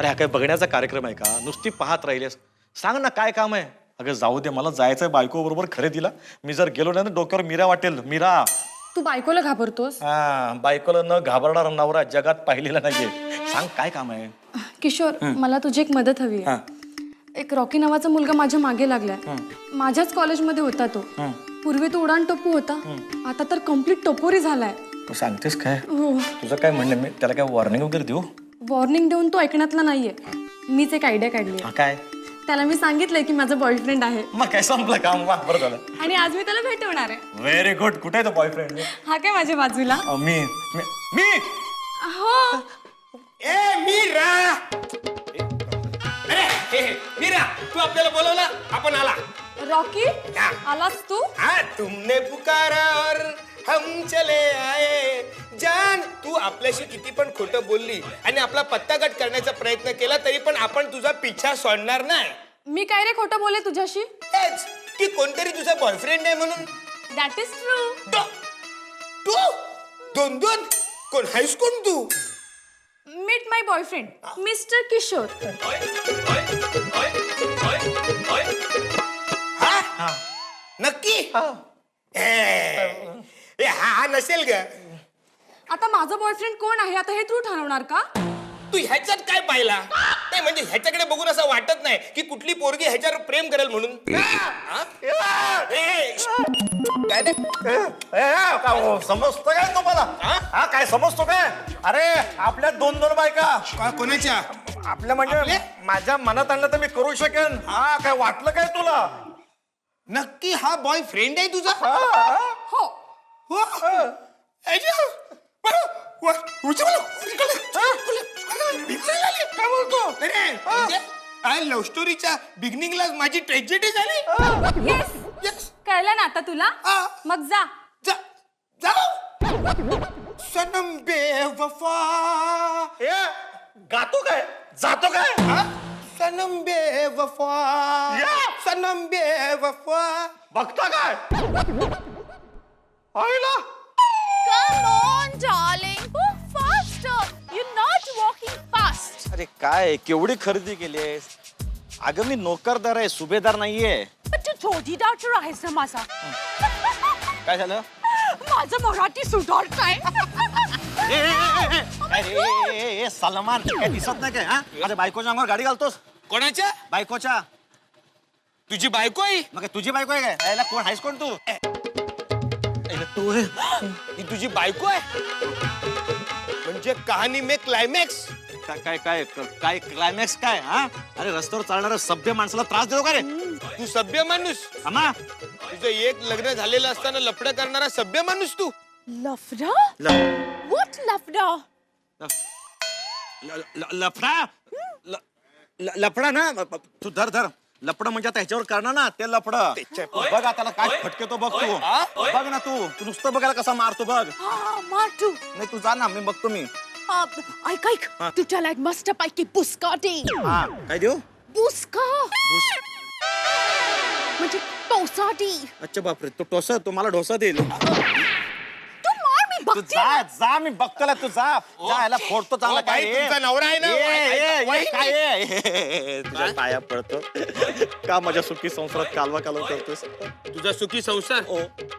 अरे हा काय बघण्याचा कार्यक्रम आहे का? नुसती पाहत राहिलीस. सांग ना काय काम आहे? अगं जाऊ दे, मला जायचंय बायको बरोबर खरेदीला. मी जर गेलो नाही तर डोक्यावर मीरा वाटेल. मीरा. तू बायकोला घाबरतोस? हा, बायकोला न घाबरणारा नवरा जगात पाहिलेला नाहीये. सांग काय काम आहे? किशोर, मला तुझी एक मदत हवी आहे. एक रॉकी नावाचा मुलगा माझ्या मागे लागलाय. माझ्याच कॉलेजमध्ये होता तो. पूर्वी तो उडान टप्पू होता, आता तर कम्प्लीट टपोरी झालाय. तू सांगतेस काय? हो. तुझं काय म्हणणं? मी त्याला काय वॉर्निंग वगैरे देऊ? वॉर्निंग देऊन तो ऐकण्यातला नाहीये. मीच एक आयडिया काढली. काय? त्याला मी सांगितलंय की माझा बॉयफ्रेंड आहे मग काय संपलं काम? वा, बरं झालं. आणि आज मी त्याला भेटवणार आहे. Very good. कुठे आहे तो बॉयफ्रेंड? हा काय माझ्या बाजूला? मी मी मी हो. ए मीरा, अरे मीरा, तू आपल्याला बोलवला, आपण आला. रॉकी, आलास तू? हाँ, तुमने पुकारा और हम चले आए. जान, तू आपल्याशी किती पण खोटं बोलली आणि आपला पत्ता गट करण्याचा प्रयत्न केला तरी पण आपण तुझा पिछा सोडणार नाही. मी काय रे खोटं बोले तुझ्याशी? हेच की कोणतरी तुझा बॉयफ्रेंड आहे म्हणून. That is true. तू दोन दोन कोण हायस कोण तू? मीट माय बॉयफ्रेंड मिस्टर किशोर. हा, नक्की? हा नसेल ग. आता माझा बॉयफ्रेंड कोण आहे आता हे तू ठरवणार का? तू ह्याच्यात काय पाहिला? नाही म्हणजे ह्याच्याकडे बघून असं वाटत नाही की कुठली पोरगी ह्याच्यावर प्रेम करेल म्हणून. समजतो काय तुम्हाला? हा काय समजतो काय? अरे आपल्या दोन दोन बायका. कोणाच्या? आपल्या म्हणजे माझ्या मनात आणलं तर मी करू शकेन. हा काय वाटलं काय तुला? नक्की हा बॉयफ्रेंड आहे तुझा? हो. काय बोलतो? लव्ह स्टोरीच्या बिगिनिंगला माझी ट्रॅजेडी झाली. येस, कळलं ना आता तुला? मग जा. सनम बेवफा. गातो काय? जातो काय? सनम बेवफा, सनम बेवफा. बघता काय? आईला Come on, darling. Go faster. You're not walking fast. अरे काय केवढी खरेदी केलीस? अगं मी नोकरदार आहे, सुभेदार नाहीये. But तू जोडीदार आहेस ना माझा. काय झालं? माझं मराठी सुधारताय. अरे सलमान काय दिसत नाही काय? हा अरे बायकोच्या अंगावर गाडी घालतोस? कोणाच्या? बायकोच्या. तुझी बायको आहे? मग तुझी बायको आहे काय? याला कोण आहेस कोण तू? तू ही तुझी बायको आहे म्हणजे कहाणी में क्लायमॅक्स. काय काय काय क्लायमॅक्स काय? हा अरे रस्त्यावर चालणाऱ्या सभ्य माणसाला त्रास देतो का रे? तू सभ्य माणूस? अम्मा तुझं एक लग्न झालेलं असताना लफडं करणारा सभ्य माणूस तू? लफडा? What लफडा? लफडा लफडा ना तू धर धर. लपडं म्हणजे आता ह्याच्यावर करणार ना ते लपडं. बघ त्याला काय फटके तो बघ तू. बघ ना तू नुसतं बघायला कसा मारतो बघ. मारतो. नाही तू जा ना, मी बघतो मी. ऐक ऐक, तू त्याला एक मस्तपैकी पुस्का दे. हा काय देऊ? पुस्का म्हणजे डोसा दे. अच्छा बापरे, तो डोसा तुम्हाला डोसा देईल? तू मार, मी तू बघते. जा जा, मी बघतो ना. तू जा जा, याला फोडतो चांगला. बाई, काय तुमचा नवरा आहे ना? काय तुझ्या पाया पडतो का माझ्या सुखी संसारात कालवा कालवा करतोस? तुझा सुखी संसार?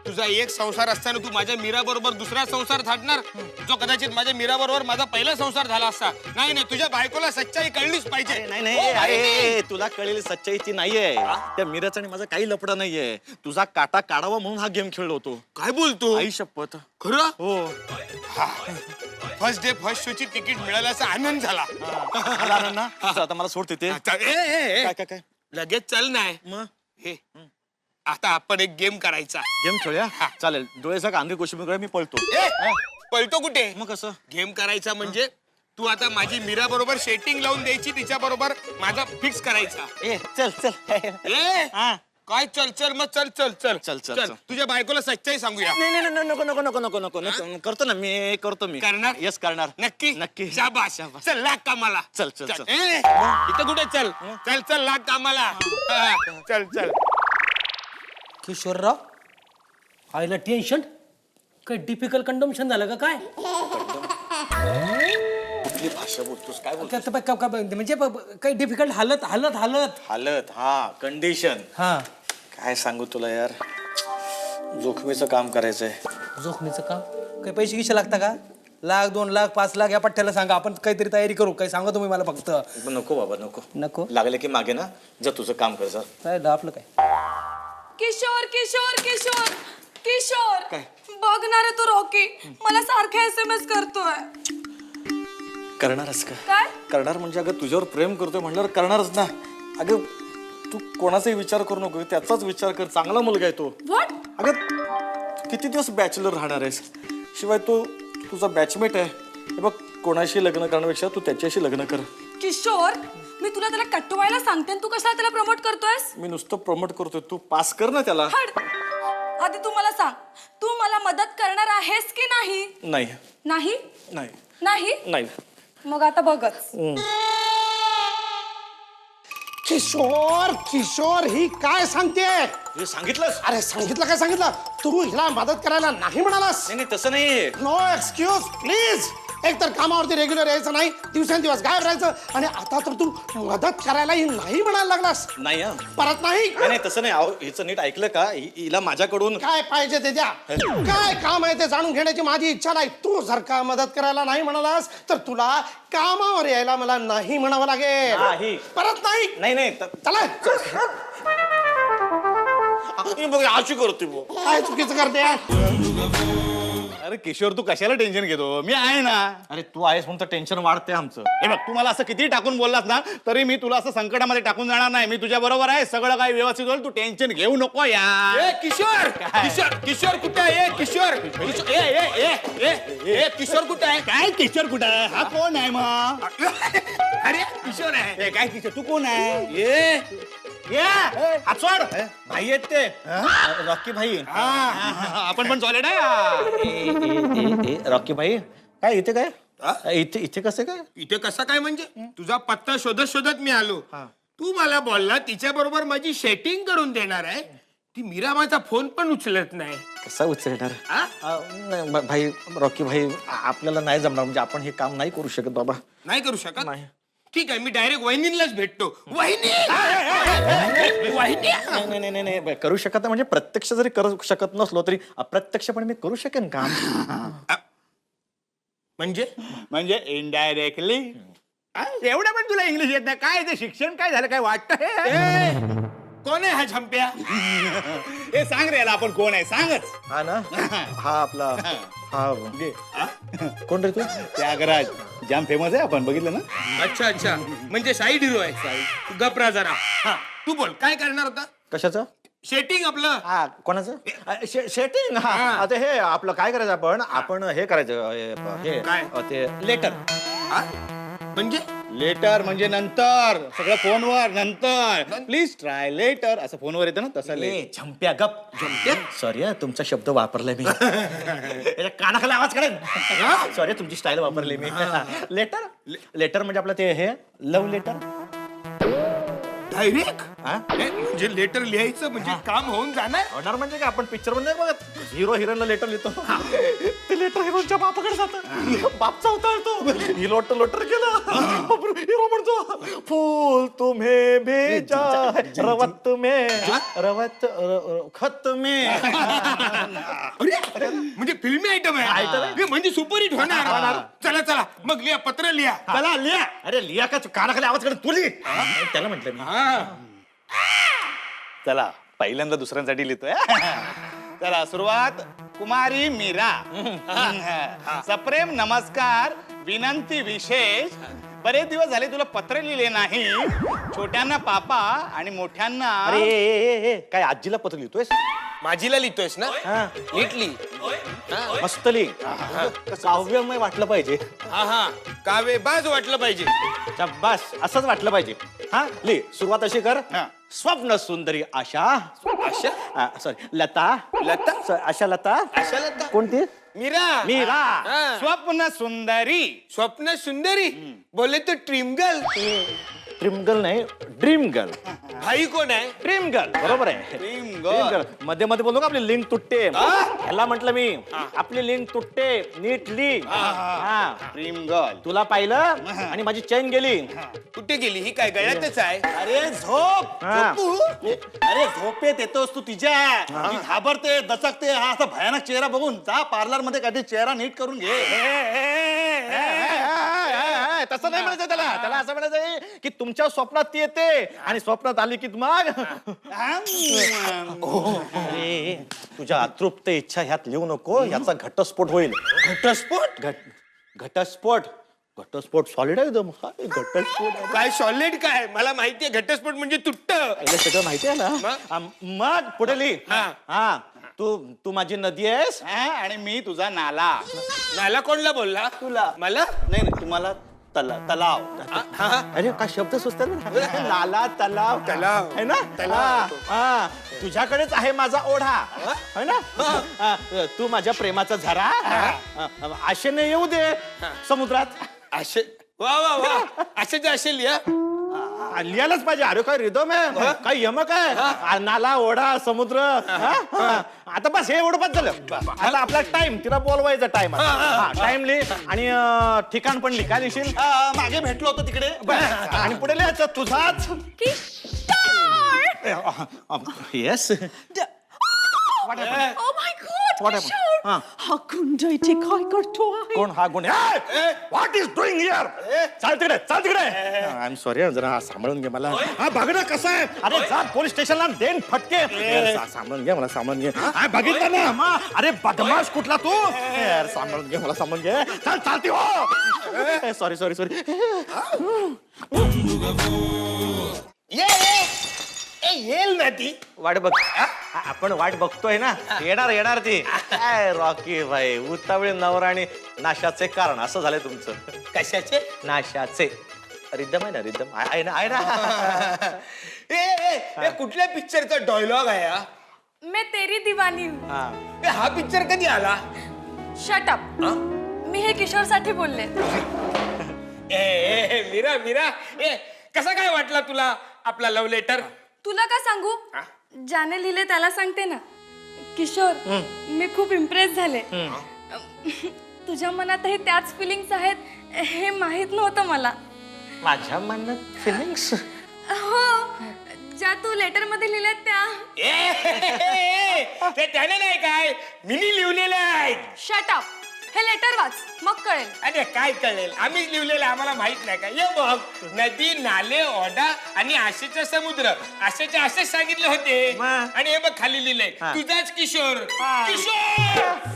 तुझा एक संसार असताना तू माझ्या मीरा बरोबर दुसरा संसार थाटणार जो कदाचित माझ्या मीरा बरोबर माझा पहिला संसार झाला असता. नाही नाही, तुझ्या बायकोला सच्चाई कळलीच पाहिजे. नाही नाही अरे तुला कळेल सच्चाईची नाहीये. त्या मीराचं आणि माझं काही लपडं नाहीये. तुझा काटा काढावा म्हणून हा गेम खेळलो होतो. काय बोलतो? आई शपथ. खरं? हो. फर्स्ट डे फर्स्ट शो ची तिकीट मिळाल्याचा आनंद झाला. ना आता मला सोड तिथे. काय काय काय लगेच चल नाही मग हे आता आपण एक गेम करायचा. गेम खेळूया? चालेल. डोळ्याचा कांदे कोशिंबीर मी पळतो. पळतो कुठे? मग कसं गेम करायचा म्हणजे तू आता माझी मीरा बरोबर सेटिंग लावून द्यायची, तिच्या बरोबर माझा फिक्स करायचा. ए चल चल. हा काय चल चल मग चल चल चल चल चल चल. तुझ्या बायकोला सच्चाई सांगूया. नाही नाही नाही, नको नको नको नको नको नको. करतो ना मी, करतो मी. करणार? येस करणार. नक्की नक्की. शाबाश. चल लाग कामाला. चल चल चल. इथं कुठे? चल चल चल लाग कामाला. चल चल. किशोरराव, आईला टेन्शन काय? डिफिकल्ट कंडम्शन झालं का काय? कसली भाषा बोलतोस काय बोलतोस? म्हणजे काही डिफिकल्ट हालत हालत हालत हालत हा कंडिशन हा काय सांगू तुला यार, जोखमीचं काम करायचंय. जोखमीचं काम काही पैसे गिशे लागता का? 1,00,000 2,00,000 5,00,000 या पठ्ठ्याला सांगा, आपण काहीतरी तयारी करू. काही सांगा तुम्ही मला फक्त. नको बाबा नको नको लागले की मागे ना जा तुझं काम कर जा. काय आपलं काय किशोर किशोर किशोर किशोर काय? बघणार आहे तो रॉकी मला सारखा SMS करतोय. करणारच का? काय? करणार म्हणजे अगं तुझ्यावर प्रेम करतोय म्हणल्यावर करणारच ना. अगं तू कोणाचाही विचार करू नको, त्याचाच विचार कर. चांगला मुलगा आहे तो. व्हॉट? अगं किती दिवस बॅचलर राहणार आहेस? शिवाय तो तुझा बॅचमेट आहे. हे बघ, कोणाशी लग्न करण्यापेक्षा तू त्याच्याशी लग्न कर. किशोर मी तुला त्याला कटवायला सांगते आणि तू कशाला त्याला प्रमोट करतोयस? मी नुसतं प्रमोट करतोय, तू पास कर ना त्याला. हड. आधी तू मला सांग, तू मला मदत करणार आहेस की नाही? नाही नाही नाही नाही नाही. मग आता बघच. किशोर किशोर ही काय सांगते? हे सांगितलंस? अरे सांगितलं काय सांगितलं? तू हिला मदत करायला नाही म्हणालास? नाही तसं नाही. No excuse please. एक तर कामावरती रेग्युलर यायचं नाही, दिवसेंदिवस गायब राहायचं, आणि आता तर तू मदत करायलाही नाही म्हणायला लागलास. नाही परत नाही. नाही तसं नाही. अहो हिचं नीट ऐकलं का? हिला माझ्याकडून काय पाहिजे ते द्या. काय काम आहे ते जाणून घेण्याची माझी इच्छा नाही. तू जर का मदत करायला नाही म्हणालास तर तुला कामावर यायला मला नाही म्हणावं लागेल. नाही. परत नाही. नाही नाही चला. अशी करते काय चुकीचं करते? अरे किशोर तू कशाला टेन्शन घेतो, मी आहे ना. अरे तू आहेस म्हणून टेन्शन वाढते आमचं. हे बघ, तू मला असं किती टाकून बोललास ना तरी मी तुला असं संकटामध्ये टाकून जाणार नाही. मी तुझ्या बरोबर आहे, सगळं काही व्यवस्थित होईल. तू टेन्शन घेऊ नको यार. ए किशोर किशोर किशोर कुठे आहे? किशोर किशोर- ए ए ए ए ए किशोर कुठे आहे? काय किशोर कुठं आहे? हा कोण आहे मग? अरे किशोर आहे. ए, काय किशोर तू कोण आहे? ये हात सोड. भाई आहेत ते रॉकी भाई. आपण पण सॉलिड आहे. रॉकी भाई काय इथे काय? इथे इथे कसं काय? इथे कसं काय म्हणजे? तुझा पत्ता शोधत शोधत मी आलो. तू मला बोलला तिच्या बरोबर माझी सेटिंग करून देणार आहे. ती मीरा माझा फोन पण उचलत नाही. कसा उचलणार? आ? नाही भाई, रॉकी भाई आपल्याला नाही जमणार. म्हणजे आपण हे काम नाही करू शकत बाबा. नाही करू शकत? नाही. ठीक आहे, मी डायरेक्ट वहिनीलाच भेटतो. वहिनी वहिनी नाही नाही नाही नाही करू शकत नाही. म्हणजे प्रत्यक्ष जरी करू शकत नसलो तरी अप्रत्यक्षपणे मी करू शकेन काम. म्हणजे इनडायरेक्टली. एवढं पण तुला इंग्लिश येत नाही? काय ते शिक्षण काय झालं, काय वाटतं? कोण आहे हा झंप्या? हे सांग रे याला, आपण कोण आहे सांगच. हा ना, हा आपला हा कोण रे तू? त्यागराज जाम फेमस आहे, आपण बघितलं ना. अच्छा अच्छा, म्हणजे साईड हिरो आहे. तू गपरा जरा. तू बोल काय करणार होता? कशाचं? सेटिंग आपलं. हा कोणाचं? शेटिंग. हा आता हे आपलं काय करायचं? आपण हे करायचं हे काय? ते लेटर. म्हणजे लेटर म्हणजे नंतर, सगळं फोनवर नंतर. प्लीज ट्राय लेटर असं फोनवर येतं ना, तसं लेटर. झंप्या गप. झंप्या सॉरी तुमचा शब्द वापरलाय मी. कानाखाली आवाज काढेल. सॉरी तुमची स्टाईल वापरली मी. लेटर. लेटर म्हणजे आपलं ते हे लव्ह लेटर. डायरेक्ट म्हणजे लेटर लिहायचं म्हणजे काम होऊन जाणार. होणार म्हणजे काय? आपण पिक्चर मध्ये बघत हिरो हिरोईनला लेटर लिहितो. ते लेटर हिरोच्या बापाकडे जातं. बाप चावतो. हिरो लोटर केलं. हिरो म्हणतो फूल तुम्हे भेजा रवत में रवत खत में. अरे म्हणजे फिल्मी आयटम आहे. म्हणजे सुपरहिट होणार. चला चला मग लिहा, पत्र लिहा. चला लिहा. अरे लिहा का? कानाखाली आवाज काढ. तू लिह. त्याला म्हटलं मी. चला पहिल्यांदा दुसऱ्यांसाठी लिहितोय. चला सुरुवात. कुमारी मीरा. सप्रेम नमस्कार. विनंती विशेष. बरेच दिवस झाले तुला पत्र लिहिले नाही. छोट्यांना पापा आणि मोठ्यांना. अरे काय आजीला पत्र लिहितोयस? माझीला लिहितोयस ना? लिटली. मस्त लिह. काव्यमय वाटलं पाहिजे. हा हा, कावेबाज वाटलं पाहिजे. बस असंच वाटलं पाहिजे. हा लिह. सुरुवात अशी कर. स्वप्न सुंदरी आशा. आशा? सॉरी लता. लता? आशा लता. आशा लता? कोणती? मीरा. मीरा. हा. स्वप्न सुंदरी. स्वप्न सुंदरी बोले तो ट्रीम गर्ल. ट्रिम गर्ल नाही, ड्रीम गर्ल. भाई कोण आहे? ड्रीम गर्ल बरोबर आहे. Dream ड्रीम गर्ल मध्ये मध्ये बोलतो का आपली लिंक तुटते, ह्याला म्हटलं मी आपली लिंक तुटते नीटली. हा ड्रीम गर्ल. तुला पाहिलं आणि माझी चैन गेली. कुठे गेली? ही काय गळ्यातच आहे? अरे झोप. हा. अरे झोपेत येतोस तू तिच्या. ती घाबरते दचकते. हा असा भयानक चेहरा बघून जा पार्लर मध्ये कधी चेहरा नीट करून घे. तसं नाही म्हणायचं त्याला. त्याला असं म्हणायचं की तुमच्या स्वप्नात ती येते आणि स्वप्नात आली की मग अरे तुझ्या अतृप्त इच्छा ह्यात लिहू नको. याचा घटस्फोट होईल. घटस्फोट? घटस्फोट घटस्फोट सॉलिड आहे एकदम. हाय, घटस्फोट काय सॉलिड काय? मला माहितीये घटस्फोट म्हणजे तुटत. हे सगळं माहिती आहे ना. मग पुढे लिही. हा. हा तू माझी नदी आहेस आणि मी तुझा नाला. नाला कोणला बोलला? तुला. मला? नाही नाही तुम्हाला तलाव. अरे काय शब्द सुचतात ना. नाला तलाव तलाव. आहे ना. तलाव. हा, तुझ्याकडेच आहे माझा ओढा है ना. तू माझ्या प्रेमाचा झरा आशेने येऊ दे समुद्रात. असे वा वा वा असे असेल या. लिहायलाच पाहिजे. अरे काय रिदम आहे, काय यमक आहे. नाला ओढा समुद्र. आता बस हे एवढं बस झालं. आता आपला टाइम तिला बोलवायचा टाइम. टाइम लिह आणि ठिकाण पण लिह. काय लिहिशील? मागे भेटलो होतो तिकडे. आणि पुढे लिहायचं तुझाच. Yes. Oh my God, What happened? Kishore! हा गुंड इथे काय करतोय? कोण हा गुन्हे? What is doing here? चाल तिकडे, चाल तिकडे. आय एम सॉरी जरा सांभाळून घे मला. हा बघणं कसं आहे. अरे जा पोलीस स्टेशनला देन फटके. सांभाळून घे मला, सांभाळून घे. बघितलं ना. अरे बदमाश कुठला तू. यार सांभाळून घे मला, सांभाळून घे. चल चालती हो. Sorry sorry sorry. येईल ना ती. वाट बघ. आपण वाट बघतोय ना. येणार येणार ती. काय रॉकी भाई उतावळी नवरा आणि नाशाचे कारण असं झालंय तुमचं. कशाचे? नाशाचे. रिदम आहे ना, रिदम आहे ना, आहे ना. ए कुठल्या पिक्चरचा डायलॉग आहे हा? मैं तेरी दीवानी हूँ. हा पिक्चर कधी आला? Shut up. मी हे किशोर साठी बोलले. ए मीरा मीरा ए कसा काय वाटला तुला आपला लव्ह लेटर? तुला का सांगू? ज्याने लिहिले त्याला सांगते ना. किशोर मी खूप इम्प्रेस झाले. तुझ्या मनातही त्याच फिलिंग्स आहेत हे माहित नव्हतं मला. माझ्या मनात फिलिंग्स. हो, ज्या तू लेटर मध्ये लिहिल्या त्या. ते त्याने नाही काय मिनी लिहिलेलं आहे. Shut up. हे लेटर वाच मग कळेल. अरे काय कळेल? आम्ही लिहिलेलं आम्हाला माहित नाही का? ये बघ, नदी नाले ओढा आणि आशेचा समुद्र आशेच्या असेच सांगितले होते. आणि हे बघ खाली लिहिलंय तुझाच किशोर. किशोर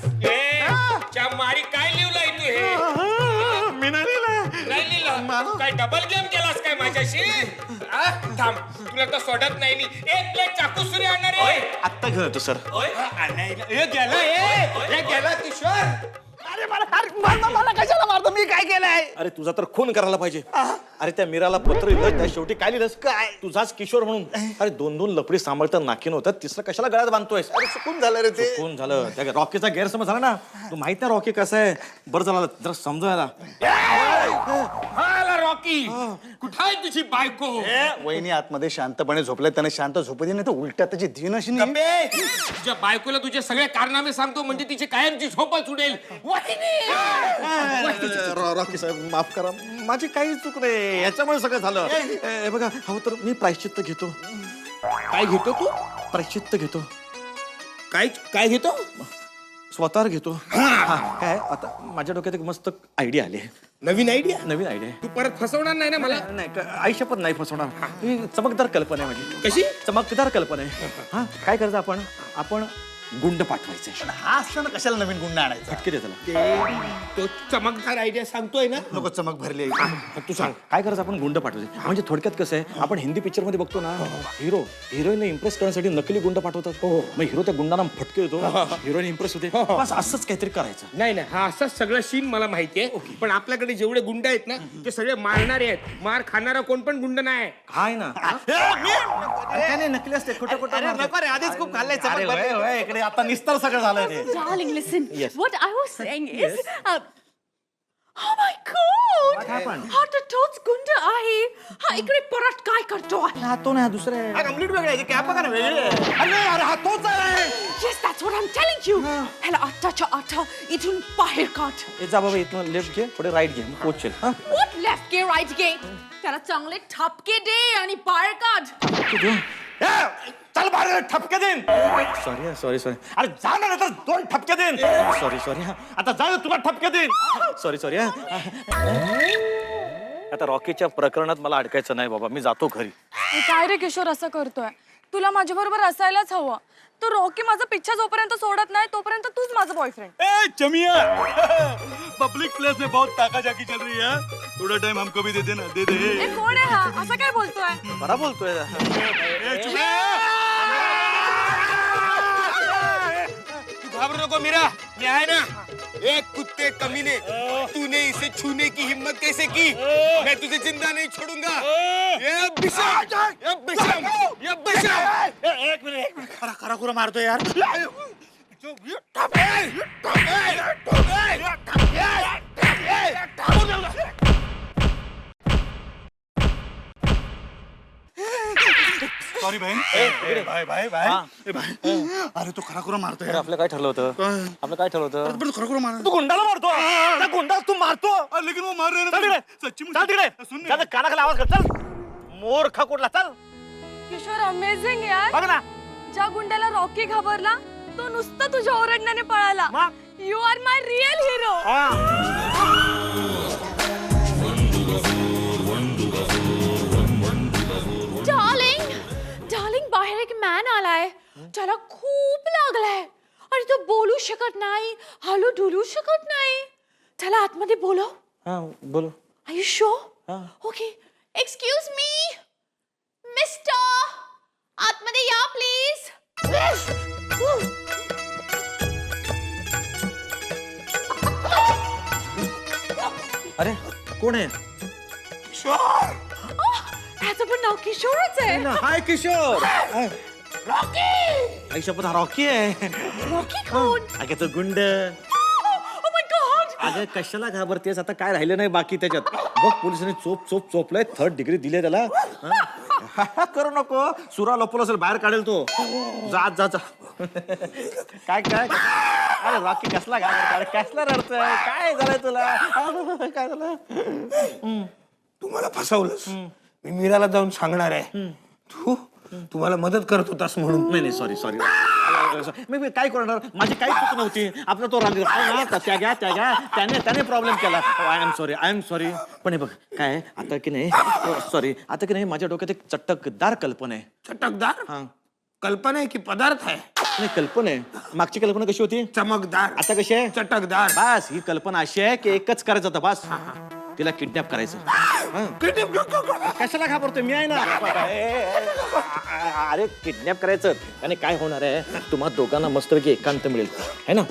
च्या मारी काय लिहिलंय तू? हे मी नाही लिहिलं. नाही लिहिलं. काय डबल गेम केलास काय माझ्याशी? थांब तुला तर सोडत नाही मी. एक प्लेट चाकू सुरी आणणार आहे. आत्ता घेऊन येतो सर. गेला किशोर. अरे मला कशाला मारतो? मी काय केलंय? अरे तुझा तर खून करायला पाहिजे. अरे त्या मीराला पत्र लिहिलं त्या शेवटी काय लिहिलंस? काय तुझाच किशोर म्हणून. अरे दोन दोन लपडी सांभाळता नाकीन होतात. तिसरं कशाला गळ्यात बांधतोयस? अरे चुकून झालं रे ते. चुकून झालं. त्या रॉकीचा गैरसमज झाला ना. तू माहित नाही रॉकी कसं आहे. बरं झालं जरा समजायला. रॉकी कुठं आहे तुझी बायको? वहिनी आतमध्ये शांतपणे झोपले. त्याने शांत झोपू दे नाही तर उलट्या त्याची धीन अशी नाही. तुझ्या बायकोला तुझे सगळे कारनामे सांगतो म्हणजे तिची कायमची झोपच उडेल. रॉकी साहेब माफ करा. माझी काही चूक नाही. याच्यामुळे सगळं झालं. हे बघा हो तर मी प्रायश्चित्त घेतो. काय घेतो तू? प्रायश्चित्त घेतो. काय काय घेतो? स्वतःवर घेतो. काय आता माझ्या डोक्यात एक मस्त आयडिया आली आहे. नवीन आयडिया? नवीन आयडिया. तू परत फसवणार नाही ना मला? नाही आयुष्य पण नाही फसवणार. ही चमकदार कल्पना आहे माझी. कशी? चमकदार कल्पना आहे. हा काय करायचं आपण गुंड पाठवायचे. हा असताना कशाला नवीन गुंड आणायचा? फटके दे त्याला. तो चमकदार आयडिया सांगतोय ना. नको चमक भरली. तू सांग काय करायचं? आपण गुंड पाठवायचे. म्हणजे थोडक्यात कसं आहे आपण हिंदी पिक्चर मध्ये बघतो ना. हिरो हिरोईन इम्प्रेस करण्यासाठी नकली गुंड पाठवतात. मग हिरो त्या गुंडांना फटके येतो. हिरोईन इम्प्रेस होते. बस असंच काहीतरी करायचं. नाही नाही हा असाच सगळं सीन मला माहितीये. पण आपल्याकडे जेवढे गुंड आहेत ना ते सगळे मारणारे आहेत. मार खाणारा कोण पण गुंड नाही. काय ना नकली असते. खोटं खोटं नको रे आधीच खूप खाल्लंय. इकडे आता निस्तर सगळं झालंय ते. Darling, listen. Yes. What I was saying is, oh my God! What happened? How the toads gunda नाही हा इकडे परत काय करतोय हा तो नाही दुसरे कम्प्लीट वेगळे कॅप बघा ना वेगळे अरे हा तोच आहे Yes, that's what I'm telling you. ह्याला आताच्या आता इथून बाहेर काढ. ए, जा बाबा इथून लेफ्ट घे पुढे राईट घे मग पोचशील हा What left गे right गे? त्याला चांगले ठपके दे आणि बाहेर काढ. चल बाहेर ठपके देईन सॉरी अरे जा ना तर 2 ठपके देईन सॉरी आता जा ना, तुला ठपके देईन सॉरी आता रॉकीच्या प्रकरणात मला अडकायचं नाही बाबा मी जातो घरी काय रे किशोर असं करतोय तुला माझ्या बरोबर असायलाच हवं तो रॉकी माझा पिच्छा जोपर्यंत सोडत नाही तोपर्यंत तूच माझा बॉयफ्रेंड ए चमिया पब्लिक प्लेस में बहुत ताकाजाकी चल रही है थोड़ा टाइम हमको भी दे देना दे दे ए कोण आहे हा असं काय बोलतोय बरा बोलतोय ए चुप तू घाबरू नको मीरा मी आहे ना एक कुत्ते कमीने तूने इसे छूने की हिम्मत कैसे की मैं तुझे जिंदा नहीं छोड़ूंगा ये बिशम एक मिनिट खरा खुरा मारतो यार सॉरी बहन भाई अरे तो खरा खुरा मारतो यार आपलं काय ठरलं होतं आपलं काय ठरलं होतं पण खरा खुरा मार तू गुंडाला मारतो त्या गुंडाला तू मारतो लेकिन वो मार रहे चल तिकडे सच्ची चल तिकडे सुन त्याचा कानाखाली आवाज कर चल मोरखा कुठला चल किशोर अमेझिंग यार बघ ना ज्या गुंड्याला रॉकी घाबरला तो नुसतं तुझ्या ओरडण्याने पळाला मग? You are my real hero darling बाहेर एक मॅन आलाय त्याला खूप लागलाय आणि तो बोलू शकत नाही हलू डुलू शकत नाही त्याला आतमध्ये बोलव हा बोलो Are you sure? Okay. Excuse me, Mister. आतमध्ये या प्लीज. अरे कोण आहे ह्याचं पण नाव किशोरच आहे. हाय किशोर आई शपथ हा रॉकी आहे रॉकी कोण? अगे तो गुंड Oh my God. अगं कशाला घाबरतेस आता काय राहिलं नाही बाकी त्याच्यात बघ पोलिसांनी चोपलाय 3rd डिग्री दिली त्याला करू नको सुरा लपवलं असेल बाहेर काढेल तो जा काय अरे रॉकी कसला घाबरतो कसला रडतोय काय झालंय तुला काय झालं तुम्हाला फसवलंस मी मीराला जाऊन सांगणार आहे तुम्हाला मदत करत होतास म्हणून नाही सॉरी मी काय करणार माझी काही चूक नव्हती आपला तो राग त्याने प्रॉब्लेम केला आय एम सॉरी पण हे बघ काय आता की नाही माझ्या डोक्यात एक चटकदार कल्पना आहे चटकदार हा कल्पना आहे की पदार्थ आहे नाही कल्पना आहे मागची कल्पना कशी होती चमकदार आता कशी आहे चटकदार बस ही कल्पना अशी आहे की एकच करायचं होतं बस तिला किडनॅप करायचं कशाला घाबरतोय मी आहे ना अरे किडनॅप करायचं आणि काय होणार आहे तुम्हा दोघांना मस्तपैकी एकांत मिळेल है ना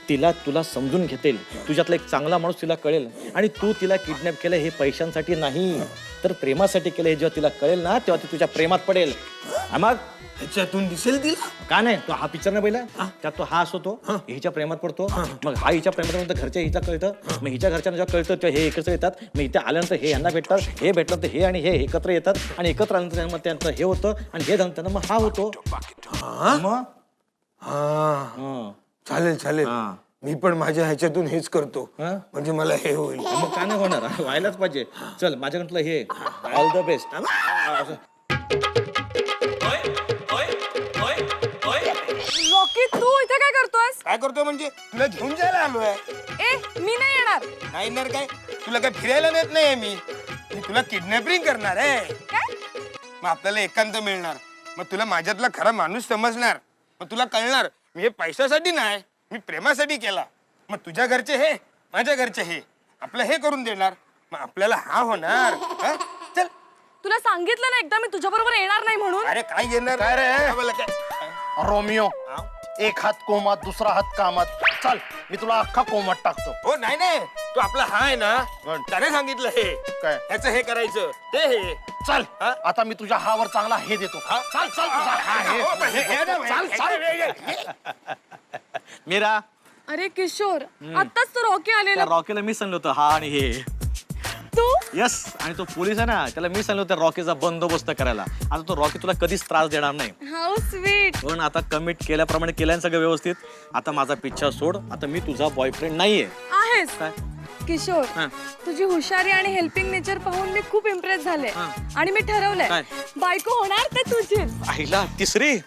तिला तुला समजून घेतील तुझ्यातला एक चांगला माणूस तिला कळेल आणि तू तिला किडनॅप केलं हे पैशांसाठी नाही तर प्रेमासाठी केलं हे जेव्हा तिला कळेल ना तेव्हा ती तुझ्या प्रेमात पडेल मग ह्याच्यातून दिसेल तिला का नाही तो हा पिक्चर नाही पहिला त्यात तो हा असतो हिच्या प्रेमात पडतो मग हा हिच्या प्रेमात पडतो घरच्या हिच्या कळतं मग हिच्या घरच्यांना जेव्हा कळतं तेव्हा हे एकत्र येतात मग इथे आल्यानंतर हे यांना भेटतात हे भेटलं तर हे आणि हे एकत्र येतात आणि एकत्र आल्यानंतर मग त्यांचं हे होतं आणि हे झालं मग हा होतो मग चालेल मी पण माझ्या ह्याच्यातून हेच करतो म्हणजे मला हे होईल मग का नाही होणार व्हायलाच पाहिजे चल माझ्याकडलं हे ऑल द बेस्ट रॉकी तू इथे काय करतोयस काय करतोय म्हणजे तुला घेऊन जायला आलोय ए मी नाही येणार नाही येणार काय तुला काय फिरायला नेत नाही मी तुला किडनॅपिंग करणार आहे काय मग आपल्याला एकांत मिळणार मग तुला माझ्यातला खरा माणूस समजणार मग तुला कळणार मी हे पैशासाठी नाही मी प्रेमासाठी केला मग तुझ्या घरचे हे माझ्या घरचे हे आपलं हे करून देणार मग आपल्याला हा होणार हा? चल तुला सांगितलं ना एकदा मी तुझ्या बरोबर येणार नाही म्हणून अरे काय घेणार काय रे रोमियो एक हात कोमात दुसरा हात कामात चल मी तुला अख्खा कोमात टाकतो हो नाही तू आपला हा आहे ना त्याने सांगितलं हे काय? ह्याचं हे करायचं ते हे चल हा? आता मी तुझ्या हावर चांगला हे देतो चल तुझा हा हे चल मीरा अरे किशोर आताच तो रॉकी आलेला त्या रॉकीला मी सांगलो होतं हा आणि हे तू यस. आणि तो पोलीस आहे ना, त्याला मी सांगितलं होतं रॉकीचा बंदोबस्त करायला. आता तो रॉकी तुला कधीच त्रास देणार नाही. How sweet. पण आता कमिट केल्याप्रमाणे केल्यानं सगळं व्यवस्थित. आता माझा पिच्छा सोड. आता मी तुझा बॉयफ्रेंड नाहीये. आहेस काय? किशोर, हा. तुझी हुशारी आणि हेल्पिंग नेचर पाहून मी खूप इम्प्रेस झाले हा. आणि मी ठरवलंय काय? बायको होणार तर तुझीच. आईला तिसरी.